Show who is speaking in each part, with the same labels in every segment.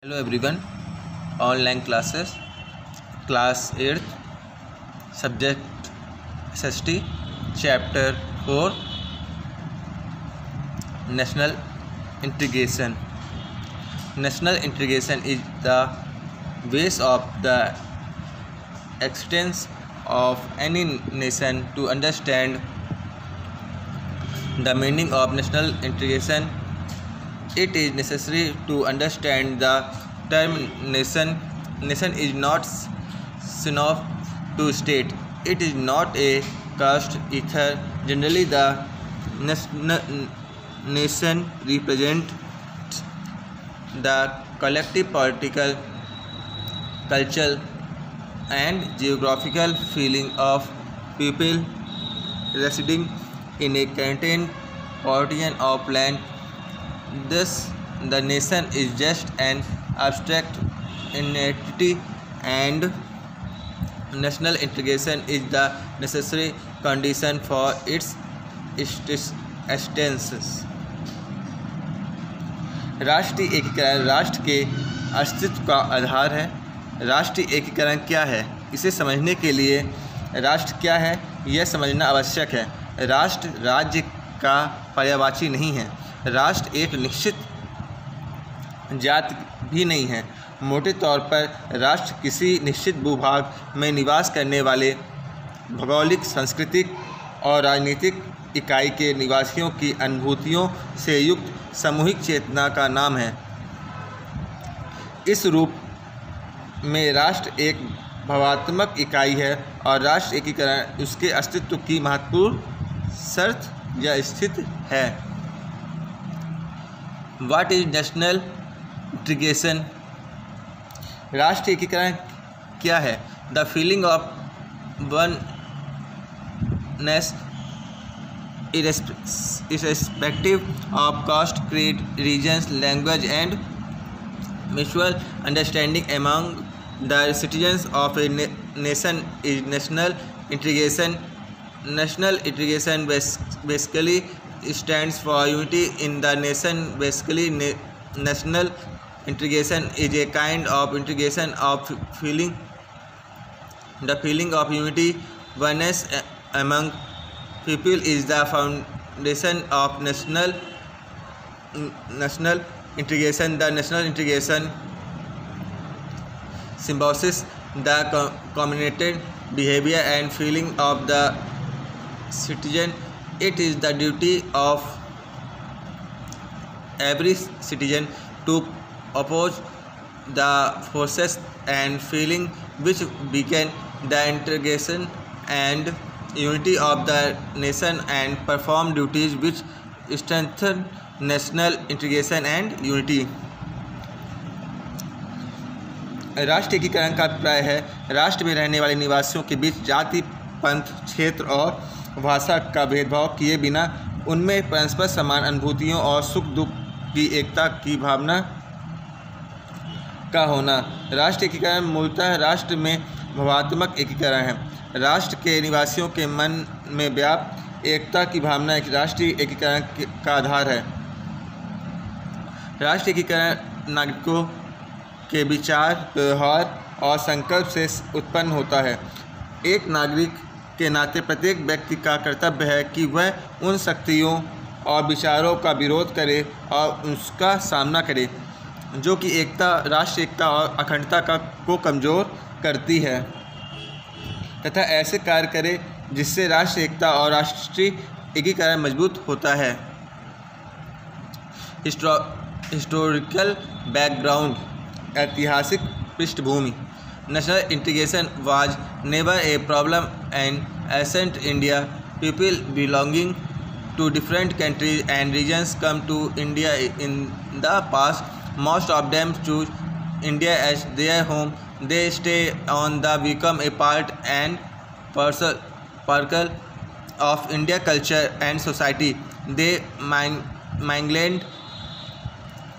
Speaker 1: Hello everyone, online classes, class 8th, subject SST, chapter 4, national integration. National integration is the base of the existence of any nation. To understand the meaning of national integration, it is necessary to understand the term nation. Nation is not synonym to state. It is not a caste ether. Generally, the nation represents the collective political, cultural, and geographical feeling of people residing in a contained portion of land. Thus, the nation is just an abstract entity, and national integration is the necessary condition for its existence. राष्ट्रीय एकीकरण राष्ट्र के अस्तित्व का आधार है। राष्ट्रीय एकीकरण क्या है, इसे समझने के लिए राष्ट्र क्या है यह समझना आवश्यक है। राष्ट्र राज्य का पर्यायवाची नहीं है। राष्ट्र एक निश्चित जाति भी नहीं है। मोटे तौर पर राष्ट्र किसी निश्चित भूभाग में निवास करने वाले भौगोलिक, सांस्कृतिक और राजनीतिक इकाई के निवासियों की अनुभूतियों से युक्त सामूहिक चेतना का नाम है। इस रूप में राष्ट्र एक भावात्मक इकाई है और राष्ट्र एकीकरण उसके अस्तित्व की महत्वपूर्ण शर्त या स्थिति है। What is national integration? राष्ट्रीय एकीकरण क्या है? The feeling of oneness irrespective of caste, creed, regions, language, and mutual understanding among the citizens of a nation is national integration. National integration basically stands for unity in the nation. Basically, national integration is a kind of integration of feeling. The feeling of unity, oneness among people is the foundation of national integration. The national integration symbolizes the community behavior and feeling of the citizen. It is the duty of every citizen to oppose the forces and feeling which weaken the integration and unity of the nation and perform duties which strengthen national integration and unity. राष्ट्र एकीकरण का अभिप्राय है राष्ट्र में रहने वाले निवासियों के बीच जाति, पंथ, क्षेत्र और भाषा का भेदभाव किए बिना उनमें परस्पर समान अनुभूतियों और सुख दुख की एकता की भावना का होना। राष्ट्र एकीकरण मूलतः राष्ट्र में भावात्मक एकीकरण है। राष्ट्र के निवासियों के मन में व्याप्त एकता की भावना एक राष्ट्रीय एकीकरण का आधार है। राष्ट्रीय एकीकरण नागरिकों के विचार, व्यवहार और संकल्प से उत्पन्न होता है। एक नागरिक के नाते प्रत्येक व्यक्ति का कर्तव्य है कि वह उन शक्तियों और विचारों का विरोध करे और उसका सामना करे जो कि राष्ट्रीय एकता और अखंडता को कमज़ोर करती है, तथा ऐसे कार्य करे जिससे राष्ट्रीय एकता और राष्ट्रीय एकीकरण मजबूत होता है। हिस्टोरिकल बैकग्राउंड, ऐतिहासिक पृष्ठभूमि। National integration was never a problem in ancient India. People belonging to different countries and regions come to India in the past. Most of them choose India as their home. They stay on the become a part and parcel of India culture and society. They mingled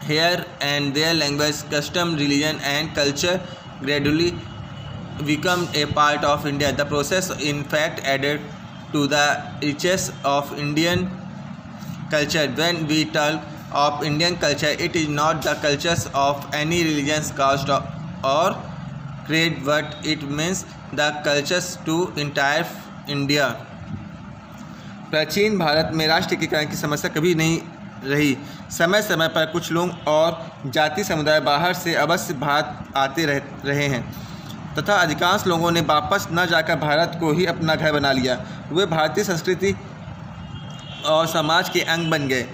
Speaker 1: here and their language, custom, religion, and culture gradually become a part of India. The process, in fact, added to the richness of Indian culture. When we talk of Indian culture. It is not the cultures of any religion, caste or creed, but it means the cultures to entire India. प्राचीन भारत में राष्ट्र एकीकरण की समस्या कभी नहीं रही। समय समय पर कुछ लोग और जाति समुदाय बाहर से अवश्य भारत आते रहे हैं तथा अधिकांश लोगों ने वापस न जाकर भारत को ही अपना घर बना लिया। वे भारतीय संस्कृति और समाज के अंग बन गए।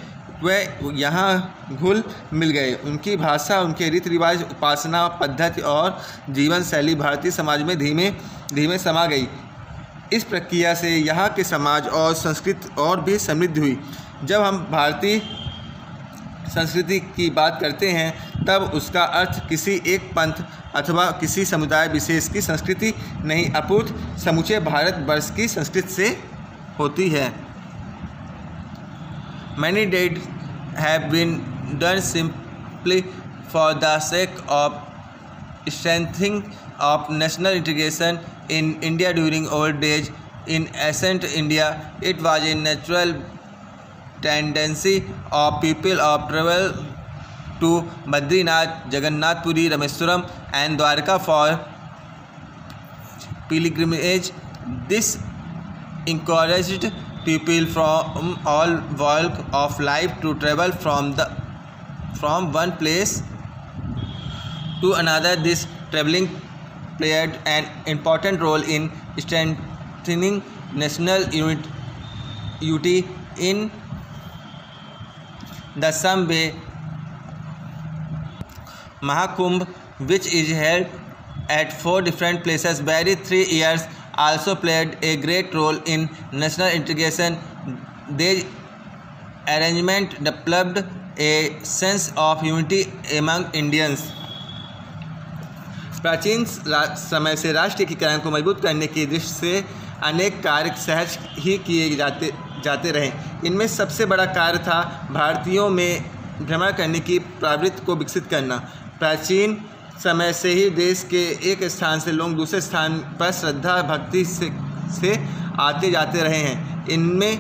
Speaker 1: वे यहाँ घुल मिल गए। उनकी भाषा, उनके रीति रिवाज, उपासना पद्धति और जीवन शैली भारतीय समाज में धीमे धीमे समा गई। इस प्रक्रिया से यहाँ के समाज और संस्कृति और भी समृद्ध हुई। जब हम भारतीय संस्कृति की बात करते हैं तब उसका अर्थ किसी एक पंथ अथवा किसी समुदाय विशेष की संस्कृति नहीं, अपितु समूचे भारतवर्ष की संस्कृति से होती है। Many deeds have been done simply for the sake of strengthening of national integration in India during old days. In ancient India, it was a natural tendency of people of travel to Badrinath, Jagannath Puri, Rameswaram and Dwarka for pilgrimage. This encouraged people from all walks of life to travel from one place to another. This travelling played an important role in strengthening national unity in the same way. Mahakumbh, which is held at 4 different places every 3 years, also played a great role in national integration. This arrangement developed a sense of unity among Indians. प्राचीन समय से राष्ट्र एकीकरण को मजबूत करने की दृष्टि से अनेक कार्य सहज ही किए जाते रहे। इनमें सबसे बड़ा कार्य था भारतीयों में भ्रमण करने की प्रवृत्ति को विकसित करना। प्राचीन समय से ही देश के एक स्थान से लोग दूसरे स्थान पर श्रद्धा भक्ति से आते जाते रहे हैं। इनमें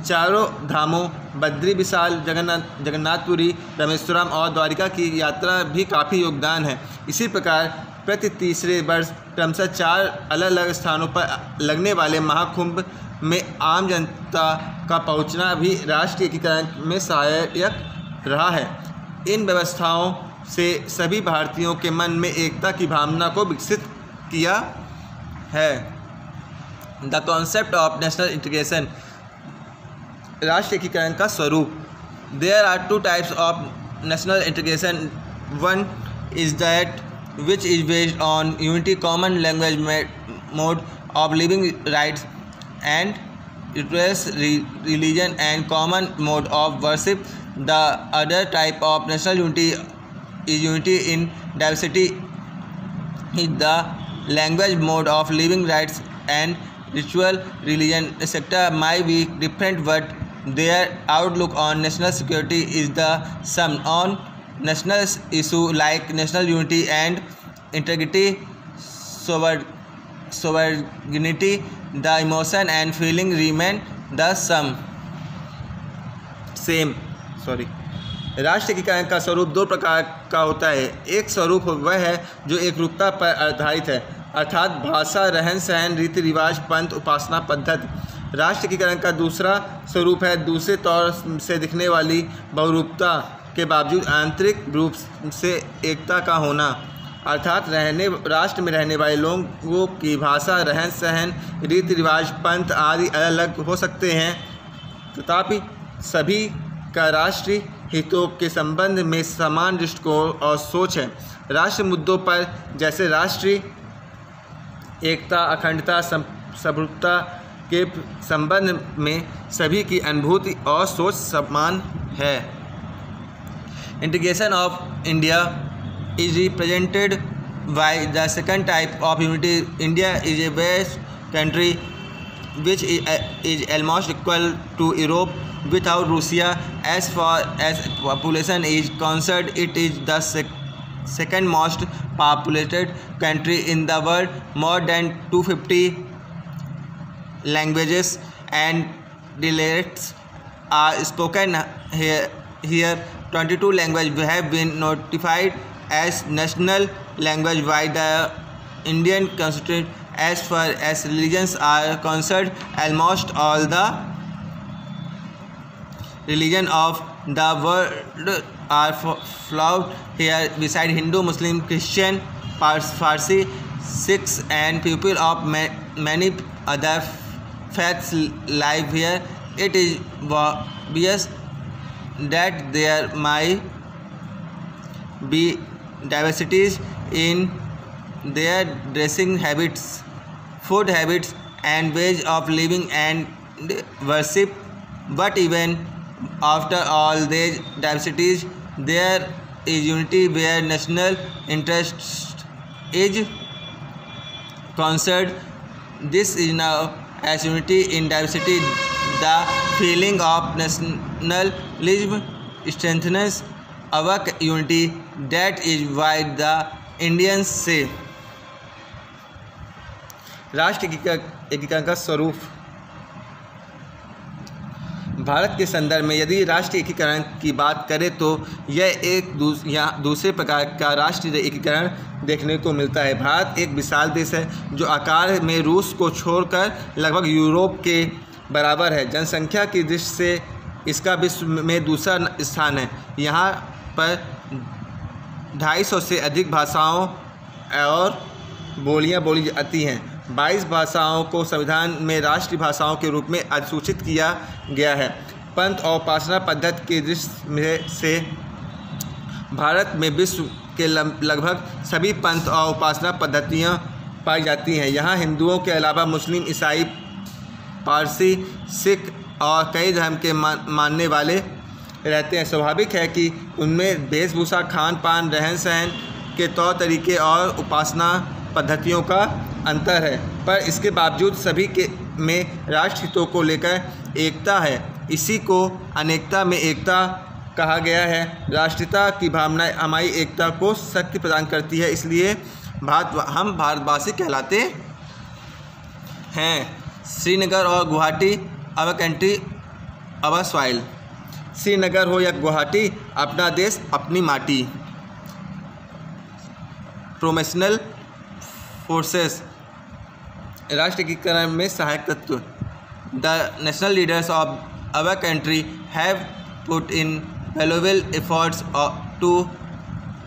Speaker 1: चारों धामों बद्री विशाल, जगन्नाथपुरी, रामेश्वरम और द्वारिका की यात्रा भी काफ़ी योगदान है। इसी प्रकार प्रति तीसरे वर्ष क्रमशः 4 अलग अलग स्थानों पर लगने वाले महाकुंभ में आम जनता का पहुंचना भी राष्ट्रीय एकीकरण में सहायक रहा है। इन व्यवस्थाओं से सभी भारतीयों के मन में एकता की भावना को विकसित किया है। The concept of national integration, राष्ट्र एकीकरण का स्वरूप। There are 2 types of national integration. One is that which is based on unity, common language, mode of living, rights and rituals, religion and common mode of worship. The other type of national unity is unity in diversity. The language, mode of living, rights and ritual, religion, etc. might be different, but their outlook on national security is the same. On national issue like national unity and integrity, sovereignty, the emotion and feeling remain the same. राष्ट्र एकीकरण का स्वरूप 2 प्रकार का होता है। एक स्वरूप वह है जो एकरूपता पर आधारित है, अर्थात भाषा, रहन सहन, रीति रिवाज, पंथ, उपासना पद्धति। राष्ट्र एकीकरण का दूसरा स्वरूप है दूसरे तौर से दिखने वाली बहुरूपता के बावजूद आंतरिक रूप से एकता का होना, अर्थात राष्ट्र में रहने वाले लोगों की भाषा, रहन सहन, रीति रिवाज, पंथ आदि अलग अलग हो सकते हैं, तथापि सभी का राष्ट्रीय हितों के संबंध में समान दृष्टिकोण और सोच है। राष्ट्रीय मुद्दों पर जैसे राष्ट्रीय एकता, अखंडता, समरूपता के संबंध में सभी की अनुभूति और सोच समान है। Integration of India is represented by the second type of unity. India is a vast country which is almost equal to Europe without Russia. As far as population is concerned, it is the second most populated country in the world. More than 250 languages and dialects are spoken here here 22 languages have been notified as national language by the Indian Constitution. As far as religions are concerned, almost all the religion of the world are followed here. Beside Hindu, Muslim, Christian, Parsi, Sikhs and people of many other faiths live here. It is obvious that there might be diversities in their dressing habits, food habits and ways of living and worship, but even after all these diversities, there is unity where national interest is concerned. This is now as unity in diversity. The feeling of nationalism strengthens our unity. That is why the Indians say राष्ट्र एकीकरण का स्वरूप। भारत के संदर्भ में यदि राष्ट्रीय एकीकरण की बात करें तो यह एक दूसरे प्रकार का राष्ट्रीय एकीकरण देखने को मिलता है। भारत एक विशाल देश है जो आकार में रूस को छोड़कर लगभग यूरोप के बराबर है। जनसंख्या की दृष्टि से इसका विश्व में दूसरा स्थान है। यहाँ पर 250 से अधिक भाषाओं और बोलियाँ बोली जाती हैं। 22 भाषाओं को संविधान में राष्ट्रीय भाषाओं के रूप में अधिसूचित किया गया है। पंथ और उपासना पद्धति की दृष्टि से भारत में विश्व के लगभग सभी पंथ और उपासना पद्धतियाँ पाई जाती हैं। यहाँ हिंदुओं के अलावा मुस्लिम, ईसाई, पारसी, सिख और कई धर्म के मानने वाले रहते हैं। स्वाभाविक है कि उनमें वेशभूषा, खान पान, रहन सहन के तौर तरीके और उपासना पद्धतियों का अंतर है, पर इसके बावजूद सभी के में राष्ट्र हितों को लेकर एकता है। इसी को अनेकता में एकता कहा गया है। राष्ट्रीयता की भावना हमारी एकता को शक्ति प्रदान करती है, इसलिए हम भारतवासी कहलाते हैं। श्रीनगर और Guwahati, our country our soil. Srinagar हो या गुवाहाटी, अपना देश अपनी माटी। प्रोमेशनल फोर्सेस, राष्ट्र एकीकरण में सहायक तत्व। The national leaders of our country have put in valuable efforts to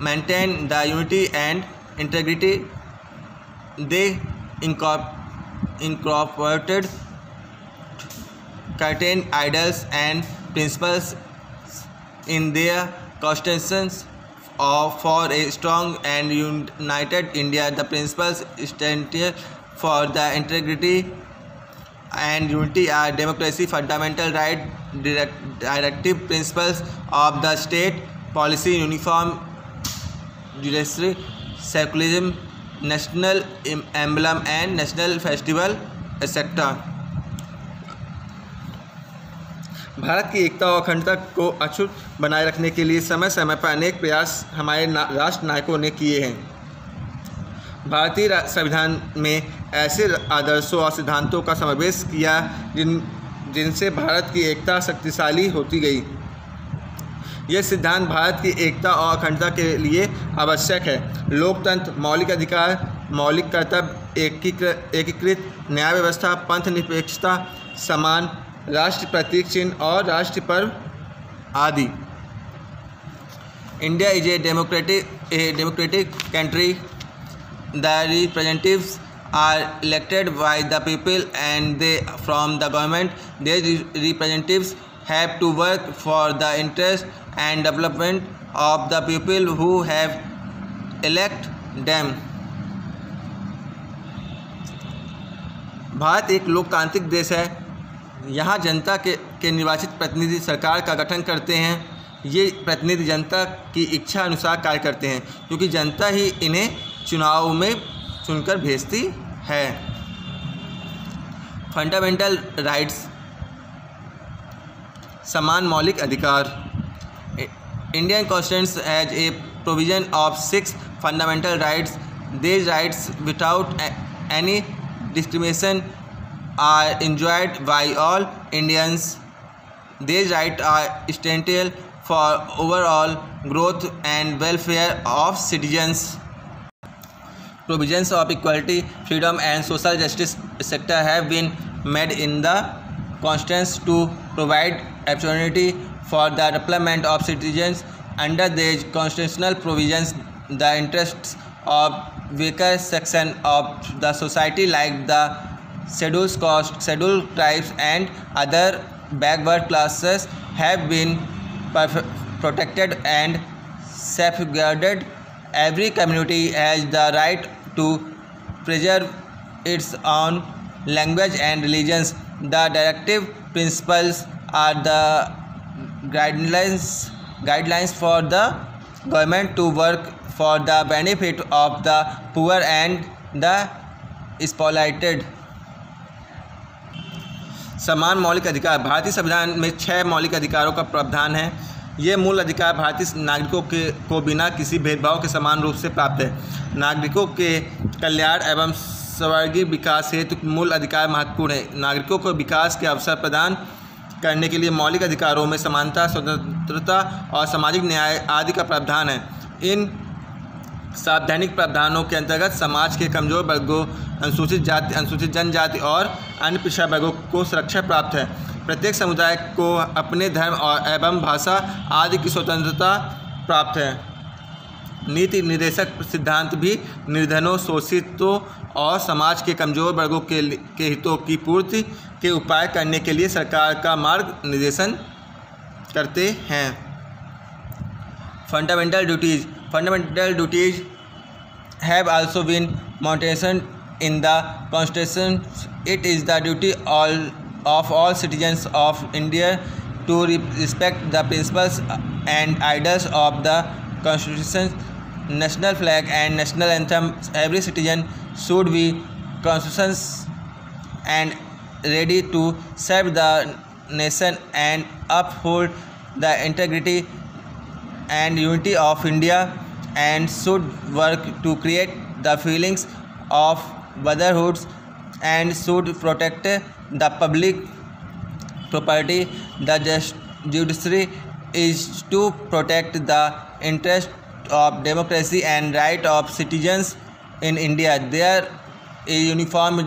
Speaker 1: maintain the unity and integrity. They incorporated certain ideals and principles in their constitutions for a strong and united India. The principles essential for the integrity and unity are democracy, fundamental right, directive principles of the state, policy, uniform judiciary, secularism, national emblem and national festival etc. Bharat की एकता और अखंडता को अक्षुण्ण बनाए रखने के लिए समय समय पर अनेक प्रयास हमारे राष्ट्र नायकों ने किए हैं। भारतीय संविधान में ऐसे आदर्शों और सिद्धांतों का समावेश किया जिनसे भारत की एकता शक्तिशाली होती गई। यह सिद्धांत भारत की एकता और अखंडता के लिए आवश्यक है। लोकतंत्र, मौलिक अधिकार, मौलिक कर्तव्य, एकीकृत न्याय व्यवस्था, पंथ निरपेक्षता, समान, राष्ट्र प्रतीक चिन्ह और राष्ट्रीय पर्व आदि। India is a democratic country. The representatives are elected by the people and they from the government. These representatives have to work for the interest and development of the people who have elected them. Bharat एक लोकतांत्रिक देश है। यहाँ जनता के निर्वाचित प्रतिनिधि सरकार का गठन करते हैं। ये प्रतिनिधि जनता की इच्छा अनुसार कार्य करते हैं क्योंकि जनता ही इन्हें चुनाव में चुनकर भेजती है। फंडामेंटल राइट्स, समान मौलिक अधिकार। Indian constitution has a provision of 6 fundamental rights. These rights without any discrimination are enjoyed by all Indians. These rights are essential for overall growth and welfare of citizens. Provisions of equality, freedom and social justice sector have been made in the Constitution to provide opportunity for the development of citizens. Under these constitutional provisions, the interests of weaker section of the society like the scheduled castes, scheduled tribes and other backward classes have been protected and safeguarded. Every community has the right to preserve its own language and religions. The directive principles are the guidelines for the government to work for the benefit of the poor and the exploited. समान मौलिक अधिकार। भारतीय संविधान में 6 मौलिक अधिकारों का प्रावधान है। ये मूल अधिकार भारतीय नागरिकों को बिना किसी भेदभाव के समान रूप से प्राप्त है। नागरिकों के कल्याण एवं सर्वांगीण विकास हेतु मूल अधिकार महत्वपूर्ण है। नागरिकों को विकास के अवसर प्रदान करने के लिए मौलिक अधिकारों में समानता, स्वतंत्रता और सामाजिक न्याय आदि का प्रावधान है। इन संवैधानिक प्रावधानों के अंतर्गत समाज के कमजोर वर्गों, अनुसूचित जाति, अनुसूचित जनजाति और अन्य पिछड़ा वर्गों को सुरक्षा प्राप्त है। प्रत्येक समुदाय को अपने धर्म और एवं भाषा आदि की स्वतंत्रता प्राप्त है। नीति निर्देशक सिद्धांत भी निर्धनों, शोषितों और समाज के कमजोर वर्गों के हितों की पूर्ति के उपाय करने के लिए सरकार का मार्ग निर्देशन करते हैं। Fundamental duties have also been maintained in the Constitution. It is the duty of all citizens of India to respect the principles and ideals of the Constitution, national flag and national anthem. Every citizen should be conscious and ready to serve the nation and uphold the integrity and unity of India, and should work to create the feelings of brotherhood and should protect the public property. The judiciary is to protect the interest of democracy and right of citizens in India. There is uniform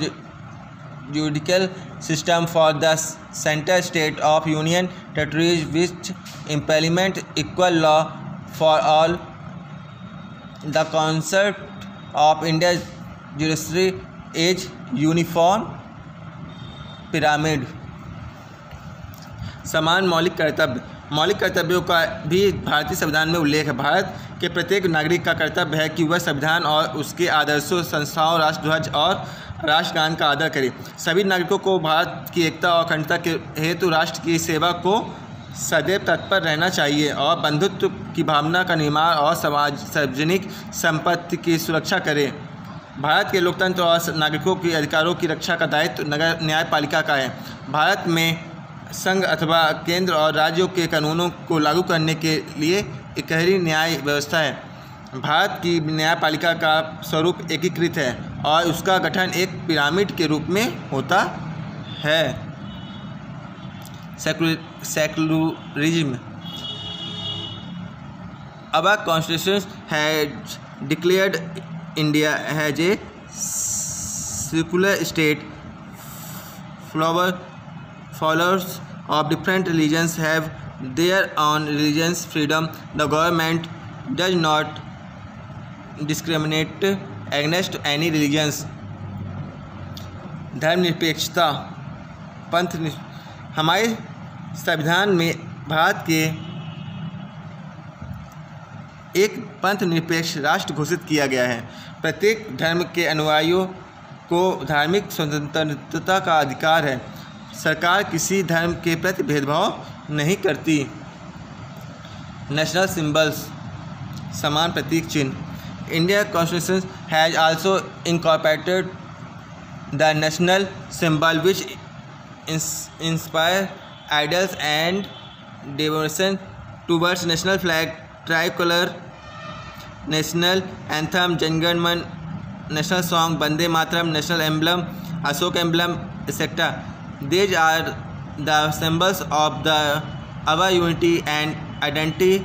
Speaker 1: judicial system for the center, state of union territories which implement equal law for all. The concept of India's judiciary is uniform pyramid. समान मौलिक कर्तव्यों का भी भारतीय संविधान में उल्लेख है। भारत के प्रत्येक नागरिक का कर्तव्य है कि वह संविधान और उसके आदर्शों, संस्थाओं, राष्ट्रध्वज और राष्ट्रगान का आदर करे। सभी नागरिकों को भारत की एकता और अखंडता के हेतु राष्ट्र की सेवा को सदैव तत्पर रहना चाहिए और बंधुत्व की भावना का निर्माण और सार्वजनिक संपत्ति की सुरक्षा करें। भारत के लोकतंत्र और नागरिकों के अधिकारों की रक्षा का दायित्व नगर न्यायपालिका का है। भारत में संघ अथवा केंद्र और राज्यों के कानूनों को लागू करने के लिए इकहरी न्याय व्यवस्था है। भारत की न्यायपालिका का स्वरूप एकीकृत है और उसका गठन एक पिरामिड के रूप में होता है। Secularism. Our Constitution has declared India as a secular state. Followers of different religions have their own religious freedom. The government does not discriminate against any religions. धर्मनिरपेक्षता। हमारे संविधान में भारत के एक पंथ निरपेक्ष राष्ट्र घोषित किया गया है। प्रत्येक धर्म के अनुयायियों को धार्मिक स्वतंत्रता का अधिकार है। सरकार किसी धर्म के प्रति भेदभाव नहीं करती। नेशनल सिंबल्स, समान प्रतीक चिन्ह। India constitution has also incorporated the national symbol which inspire ideals and devotion towards national flag, tricolor, national anthem, Jan Gan Man, national song, Bande Mataram, national emblem, Ashok emblem, etc. These are the symbols of our unity and identity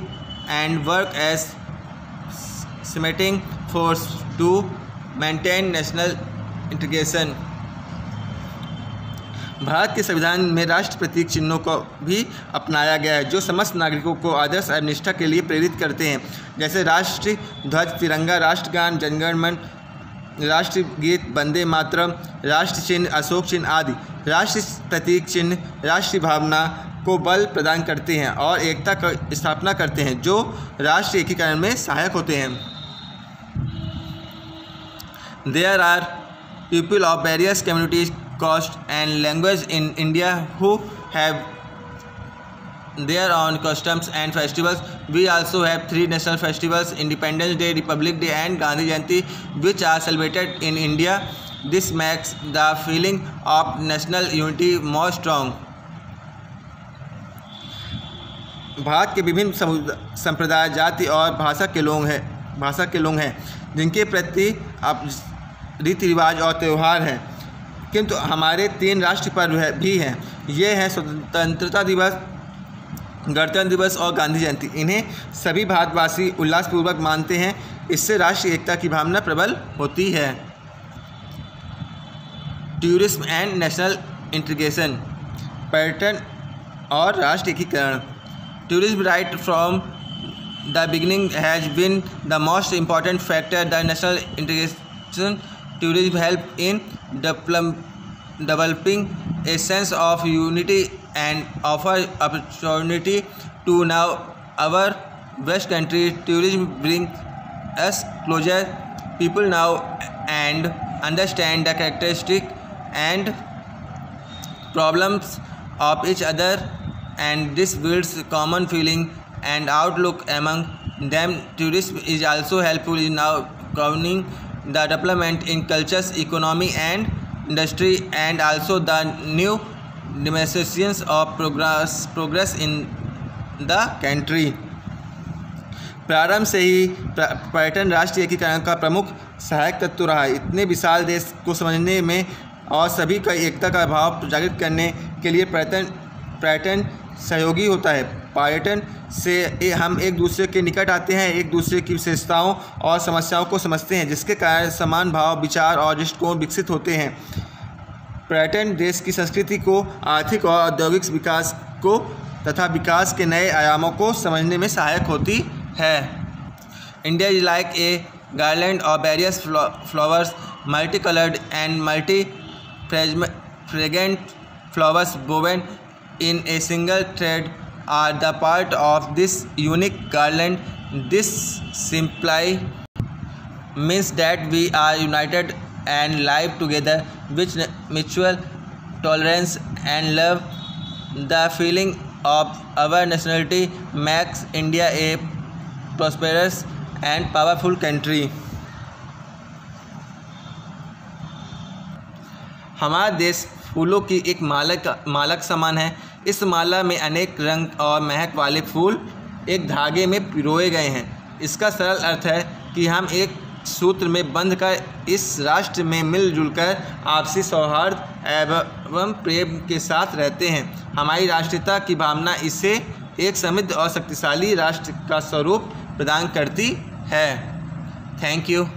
Speaker 1: and work as cementing force to maintain national integration। Bharat के संविधान में राष्ट्र प्रतीक चिन्हों को भी अपनाया गया है जो समस्त नागरिकों को आदर्श एवं निष्ठा के लिए प्रेरित करते हैं, जैसे राष्ट्रीय ध्वज, तिरंगा, राष्ट्रगान, जनगण मन, राष्ट्रीय गीत, वंदे मातरम, राष्ट्र चिन्ह, अशोक चिन्ह आदि। राष्ट्रीय प्रतीक चिन्ह राष्ट्रीय भावना को बल प्रदान करते हैं और एकता की स्थापना करते हैं जो राष्ट्रीय एकीकरण में सहायक होते हैं। There are people of various communities, caste and language in India who have their own customs and festivals. We also have 3 national festivals: Independence Day, Republic Day and Gandhi Jayanti, which are celebrated in India. This makes the feeling of national unity more strong. Bharat के विभिन्न संप्रदाय, जाति और भाषा के लोग हैं जिनके प्रति अब रीति रिवाज और त्यौहार हैं, किंतु हमारे 3 राष्ट्रीय पर्व भी हैं। ये हैं स्वतंत्रता दिवस, गणतंत्र दिवस और गांधी जयंती। इन्हें सभी भारतवासी उल्लासपूर्वक मानते हैं। इससे राष्ट्रीय एकता की भावना प्रबल होती है। टूरिज्म एंड नेशनल इंटीग्रेशन, पर्यटन और राष्ट्रीय एकीकरण। Tourism right from the beginning has been the most important factor the national integration. Tourism help in developing a sense of unity and offer opportunity to now our West country. Tourism bring us closer people now and understand the characteristic and problems of each other, and this builds common feeling and outlook among them. Tourism is also helpful in now governing the development in cultures, economy and industry, and also the new dimensions of progress in the country. प्रारंभ से ही पर्यटन राष्ट्रीय एकीकरण का प्रमुख सहायक तत्व रहा है। इतने विशाल देश को समझने में और सभी का एकता का भाव जागृत करने के लिए पर्यटन सहयोगी होता है। पर्यटन से हम एक दूसरे के निकट आते हैं, एक दूसरे की विशेषताओं और समस्याओं को समझते हैं, जिसके कारण समान भाव, विचार और दृष्टिकोण विकसित होते हैं। पर्यटन देश की संस्कृति को, आर्थिक और औद्योगिक विकास को तथा विकास के नए आयामों को समझने में सहायक होती है। India is like a garland of various flowers, multi coloured and multi fragrant flowers woven in a single thread are the part of this unique garland. This simply means that we are united and live together with mutual tolerance and love. The feeling of our nationality makes India a prosperous and powerful country. हमारा देश फूलों की एक मालक समान है। इस माला में अनेक रंग और महक वाले फूल एक धागे में पिरोए गए हैं। इसका सरल अर्थ है कि हम एक सूत्र में बंध कर इस राष्ट्र में मिलजुल कर आपसी सौहार्द एवं प्रेम के साथ रहते हैं। हमारी राष्ट्रीयता की भावना इसे एक समृद्ध और शक्तिशाली राष्ट्र का स्वरूप प्रदान करती है। Thank you.